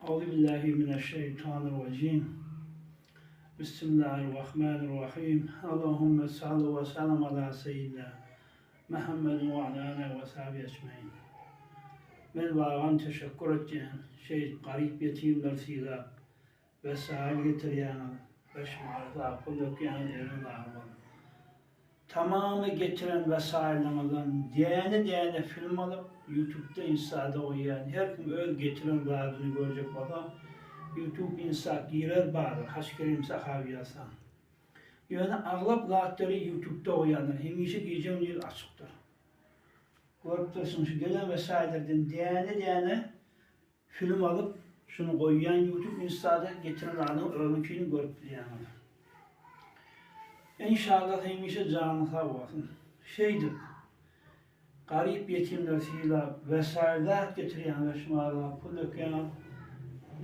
Euzubillahimineşşeytanirracim. Bismillahirrahmanirrahim. Allahümme salli ve sellem ala seyyidina Muhammedin ve ala alihi ve sahbihi ecmaîn. Ben bağlan teşekkür edeceğim. Garip yetimler silah vesaire getiriyen başımarda kulluk yani erin ağırlar. Tamamı getiren vesairelerden diyene film alıp YouTube'da insada oynayan her kim öyle getiren bağını görecek baba. YouTube insa girer bağır, haşkerim sahabiyasa. Yani ağlap zatları YouTube'da oynayan, hemişe gece yıl açıktır. Görüp dursun şu gelen vesairelerden diyene film alıp şunu koyuyan YouTube insada getiren bağını örnekini görüp yani. İnşallah hemişe canı sağ olsun. Garip yetimler sıyla vesaireler getiriyen ve şımarlar, pul döken,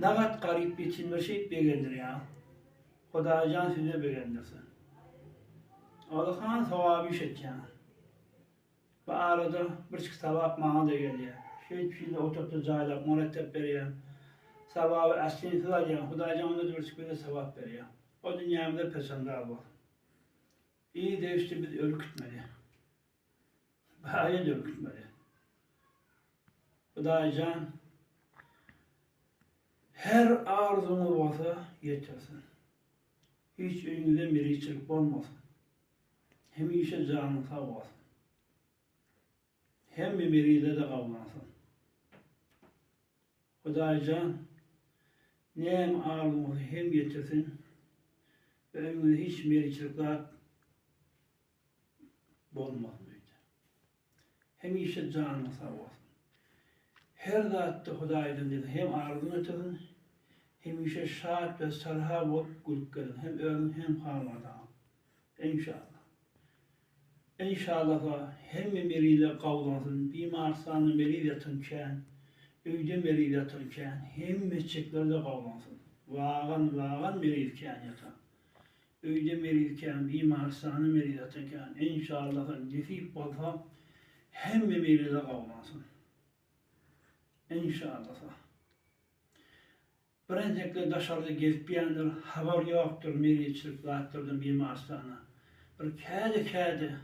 ne kadar garip yetimler beğendir ya. Hudacan size beğendirsin. Allah'ın sevabı işetken. Bu arada bir çık sevap bana da geliyor. Şeyle oturttu cayla, mürettep veriyor. Sevabı aslini sılacağım, Hudacan da bir çık bir de sevap veriyor. O dünyamda pesanda bu. İyi de işte biz ürkütmeli. Bayağı da ürkütmeli. Hudacan her arzunu varsa yetersin. Hiç önünde biri çırp olmasın. Hem işe canı sağ olsun. Hem biriyle de kavlansın. Hudacan ne hem arzunu hem yetersin ve önünde hiç biri çırplar olmaz mıydı? Hem işe canı sağ olsun. Her zatta Huday'dan dedi, hem arzunu ötedin, hem işe şahat ve sarha olup gülüp gelin. Hem ölün hem harmadan. İnşallah. İnşallah hem meriyle kavlansın, bimarsanı meriyle tınken, öyde meriyle tınken, hem meçeklerde kavlansın. Vağan merilken yatan. Öyde merilken, bimarsanı meriyle tınken, inşallah nefip olsa, hem meriyle kavlansın. İnşallah. Birinci dışarıda gezip yandır, haber yoktur, meri çırpılattırdım bimarsanı. Bir kâde.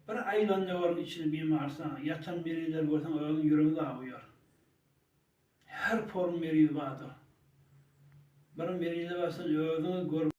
Bir aylanda varın içinde bimarsanı. Yatan meriler görsen onun yüreği ağıyor. Her form meri vardır. Bir meriyle varsa özünü görüp